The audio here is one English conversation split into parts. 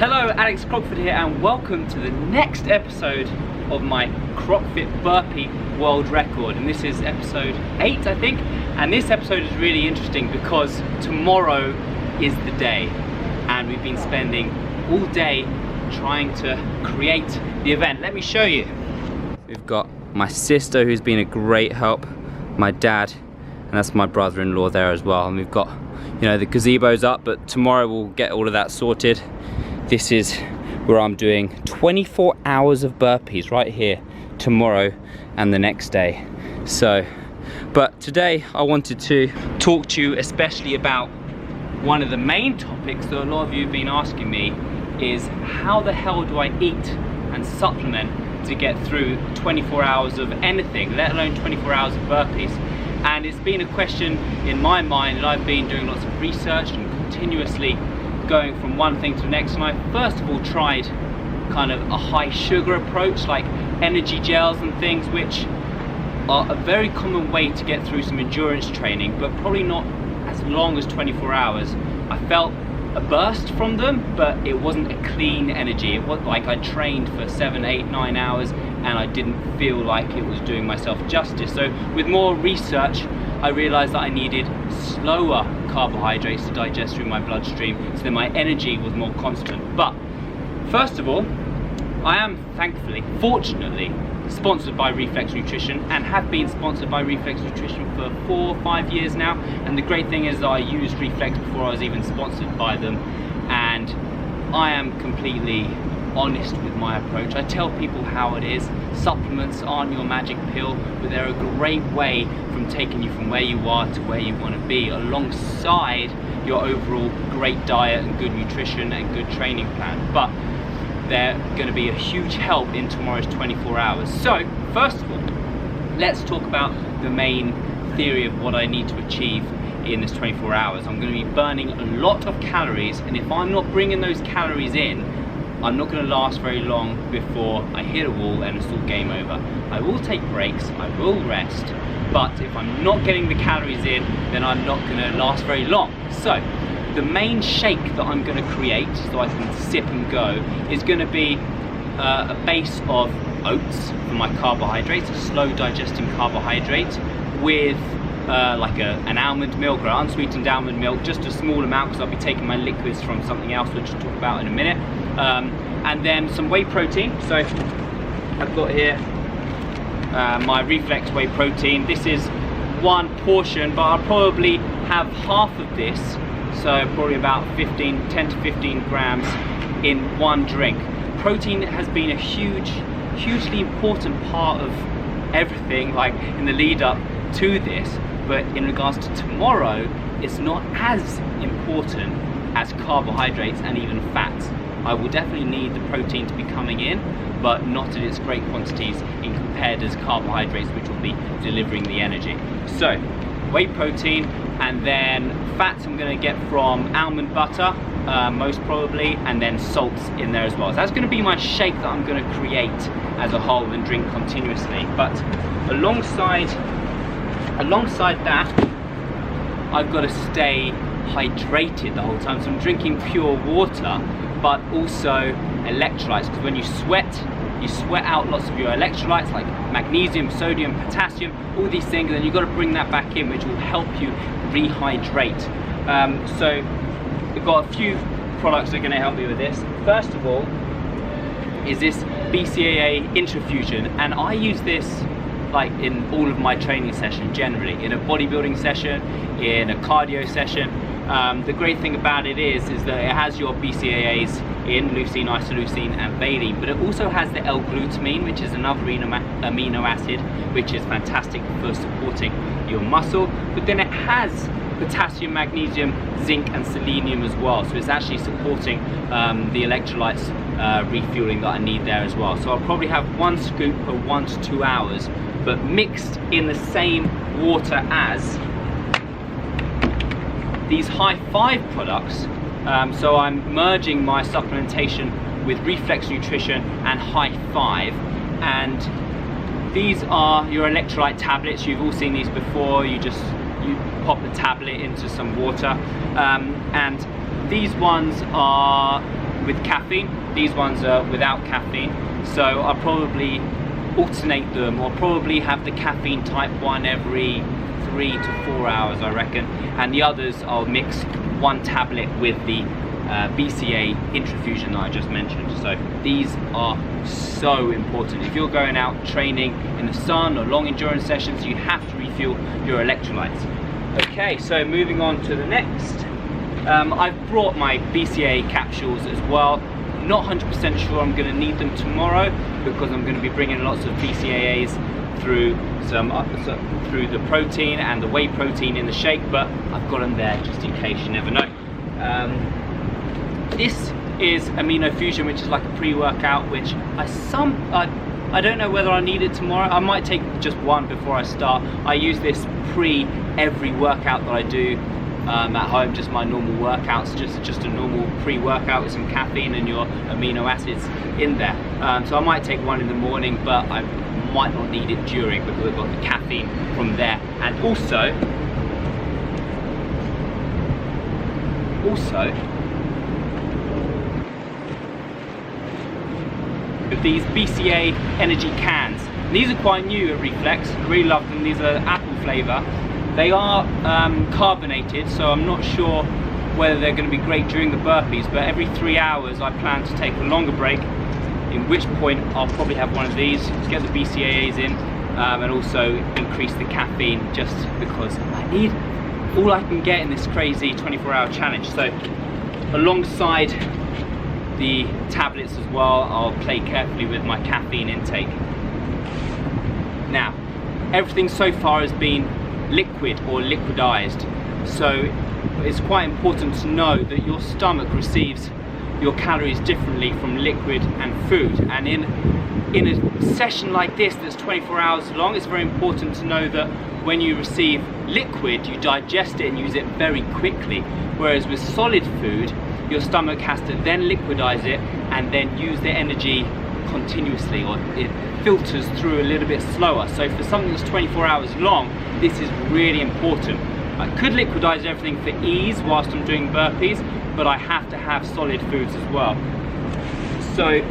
Hello, Alex Crockford here, and welcome to the next episode of my Crockford Burpee World Record. And this is episode 8, I think. And this episode is really interesting because tomorrow is the day, and we've been spending all day trying to create the event. Let me show you. We've got my sister, who's been a great help, my dad, and that's my brother-in-law there as well. And we've got, you know, the gazebo's up, but tomorrow we'll get all of that sorted. This is where I'm doing 24 hours of burpees right here tomorrow and the next day. So, but today I wanted to talk to you especially about one of the main topics that a lot of you have been asking me is how the hell do I eat and supplement to get through 24 hours of anything, let alone 24 hours of burpees. And it's been a question in my mind, and I've been doing lots of research and continuously going from one thing to the next. And I first of all tried kind of a high sugar approach, like energy gels and things, which are a very common way to get through some endurance training, but probably not as long as 24 hours. I felt a burst from them, but it wasn't a clean energy. It was like I trained for 7, 8, 9 hours and I didn't feel like it was doing myself justice. So with more research, I realized that I needed slower carbohydrates to digest through my bloodstream so that my energy was more constant. But first of all, I am thankfully, fortunately, sponsored by Reflex Nutrition, and have been sponsored by Reflex Nutrition for 4 or 5 years now. And the great thing is that I used Reflex before I was even sponsored by them, and I am completely honest with my approach. I tell people how it is. Supplements aren't your magic pill, but they're a great way from taking you from where you are to where you want to be, alongside your overall great diet and good nutrition and good training plan. But they're going to be a huge help in tomorrow's 24 hours. So first of all, let's talk about the main theory of what I need to achieve in this 24 hours. I'm going to be burning a lot of calories, and if I'm not bringing those calories in, I'm not going to last very long before I hit a wall and it's all game over. I will take breaks, I will rest, but if I'm not getting the calories in, then I'm not going to last very long. So the main shake that I'm going to create so I can sip and go is going to be a base of oats for my carbohydrates, a slow digesting carbohydrate, with like an almond milk or unsweetened almond milk, just a small amount because I'll be taking my liquids from something else which I'll talk about in a minute, and then some whey protein. So I've got here my Reflex whey protein. This is one portion, but I'll probably have half of this, so probably about 10 to 15 grams in one drink. Protein has been a hugely important part of everything, like in the lead up to this, but in regards to tomorrow, it's not as important as carbohydrates and even fats. I will definitely need the protein to be coming in, but not at its great quantities in compared as carbohydrates, which will be delivering the energy. So whey protein, and then fats I'm going to get from almond butter, most probably, and then salts in there as well. So that's going to be my shake that I'm going to create as a whole and drink continuously. But alongside that, I've got to stay hydrated the whole time. So I'm drinking pure water, but also electrolytes, because when you sweat out lots of your electrolytes like magnesium, sodium, potassium, all these things, and then you've got to bring that back in, which will help you rehydrate. So we've got a few products that are going to help me with this. First of all is this BCAA Intrafusion, and I use this like in all of my training sessions generally, in a bodybuilding session, in a cardio session. The great thing about it is that it has your BCAAs in leucine, isoleucine and valine, but it also has the L-glutamine, which is another amino acid, which is fantastic for supporting your muscle. But then it has potassium, magnesium, zinc and selenium as well, so it's actually supporting the electrolytes refueling that I need there as well. So I'll probably have 1 scoop per 1 to 2 hours, but mixed in the same water as these High 5 products. So I'm merging my supplementation with Reflex Nutrition and High 5, and these are your electrolyte tablets. You've all seen these before. You pop a tablet into some water, and these ones are with caffeine. These ones are without caffeine, so I'll probably alternate them, or probably have the caffeine type 1 every 3 to 4 hours, I reckon, and the others I'll mix one tablet with the BCA intrafusion that I just mentioned. So these are so important. If you're going out training in the sun or long endurance sessions, you have to refuel your electrolytes. Okay, so moving on to the next. I've brought my BCA capsules as well. Not 100% sure I'm going to need them tomorrow, because I'm going to be bringing lots of BCAAs through through the protein and the whey protein in the shake, but I've got them there just in case, you never know. This is Amino Fusion, which is like a pre-workout, which I don't know whether I need it tomorrow. I might take just one before I start. I use this pre every workout that I do at home, just my normal workouts, just a normal pre-workout with some caffeine and your amino acids in there. So I might take one in the morning, but I might not need it during, because I've got the caffeine from there. And also with these BCA energy cans. And these are quite new at Reflex. I really love them. These are apple flavour. They are carbonated, so I'm not sure whether they're going to be great during the burpees, but every 3 hours I plan to take a longer break, in which point I'll probably have one of these to get the BCAAs in, and also increase the caffeine, just because I need all I can get in this crazy 24-hour challenge. So alongside the tablets as well, I'll play carefully with my caffeine intake. Now, everything so far has been liquid or liquidized, so it's quite important to know that your stomach receives your calories differently from liquid and food. And in a session like this that's 24 hours long, it's very important to know that when you receive liquid, you digest it and use it very quickly, whereas with solid food, your stomach has to then liquidize it and then use the energy continuously, or it filters through a little bit slower. So for something that's 24 hours long, this is really important. I could liquidize everything for ease whilst I'm doing burpees, but I have to have solid foods as well. So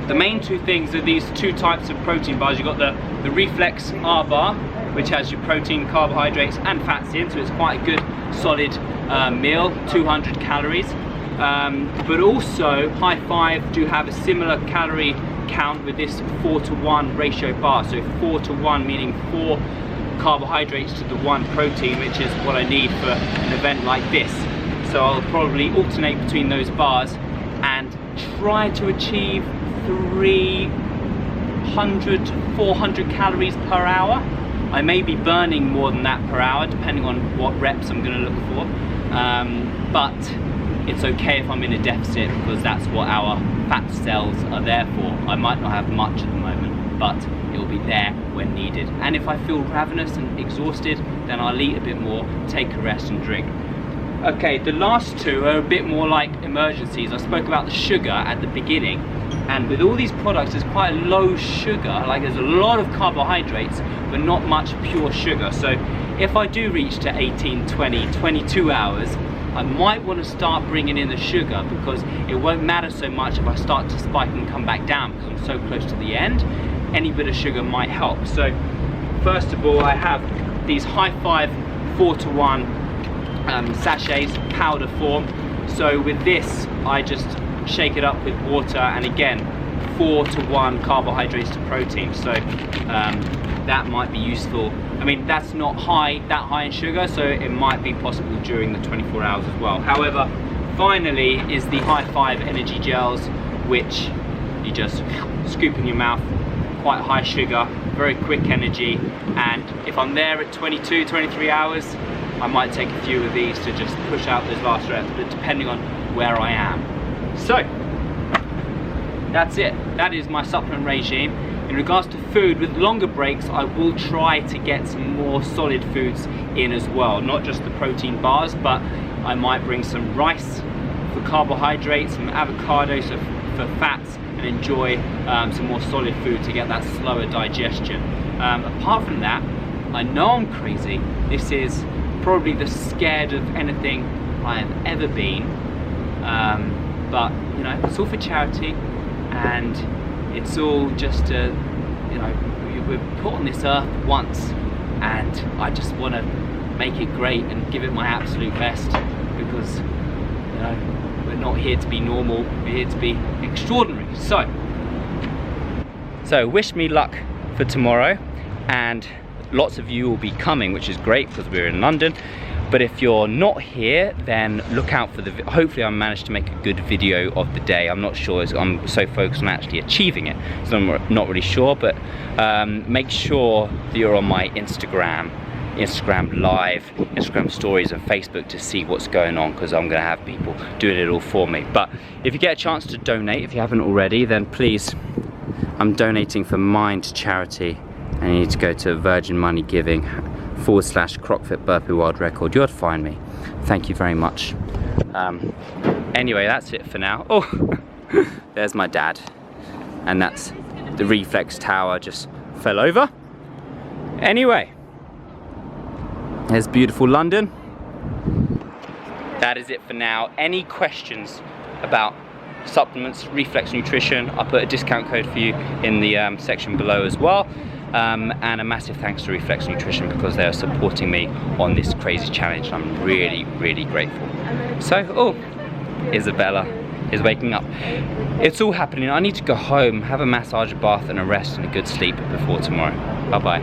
the main two things are these two types of protein bars. You've got the Reflex R bar, which has your protein, carbohydrates and fats in, so it's quite a good solid meal, 200 calories. But also High Five do have a similar calorie count with this 4:1 ratio bar. So 4:1 meaning 4 carbohydrates to the 1 protein, which is what I need for an event like this. So I'll probably alternate between those bars and try to achieve 300 to 400 calories per hour. I may be burning more than that per hour, depending on what reps I'm going to look for, but it's okay if I'm in a deficit, because that's what our fat cells are there for. I might not have much at the moment, but it will be there when needed. And if I feel ravenous and exhausted, then I'll eat a bit more, take a rest and drink. Okay, the last two are a bit more like emergencies. I spoke about the sugar at the beginning, and with all these products there's quite a low sugar, like there's a lot of carbohydrates but not much pure sugar. So if I do reach to 18, 20, 22 hours, I might want to start bringing in the sugar, because it won't matter so much if I start to spike and come back down, because I'm so close to the end. Any bit of sugar might help. So first of all, I have these High Five 4:1 sachets, powder form. So with this, I just shake it up with water, and again 4:1 carbohydrates to protein. So that might be useful. I mean, that's not that high in sugar, so it might be possible during the 24 hours as well. However, finally is the High Five energy gels, which you just scoop in your mouth. Quite high sugar, very quick energy, and if I'm there at 22, 23 hours, I might take a few of these to just push out those last reps, but depending on where I am. So that's it. That is my supplement regime. In regards to food, with longer breaks, I will try to get some more solid foods in as well. Not just the protein bars, but I might bring some rice for carbohydrates, some avocados for fats, and enjoy some more solid food to get that slower digestion. Apart from that, I know I'm crazy. This is probably the scared of anything I have ever been. But you know, it's all for charity, and it's all just to, you know, we're put on this earth once, and I just want to make it great and give it my absolute best, because you know, we're not here to be normal, we're here to be extraordinary. So wish me luck for tomorrow, and lots of you will be coming, which is great because we're in London. But if you're not here, then look out for hopefully I managed to make a good video of the day. I'm not sure, I'm so focused on actually achieving it, so I'm not really sure. But make sure that you're on my Instagram Live, Instagram stories and Facebook to see what's going on, because I'm going to have people doing it all for me. But if you get a chance to donate, if you haven't already, then please, I'm donating for Mind charity, and you need to go to Virgin Money Giving /Crockford Burpee World Record. You'll find me. Thank you very much. Anyway, that's it for now. Oh, there's my dad, and that's the reflex tower just fell over. Anyway, there's beautiful London. That is it for now. Any questions about supplements, reflex nutrition, I'll put a discount code for you in the section below as well. And a massive thanks to Reflex Nutrition, because they are supporting me on this crazy challenge. I'm really, really grateful. So, oh, Isabella is waking up. It's all happening. I need to go home, have a massage, a bath and a rest and a good sleep before tomorrow. Bye bye.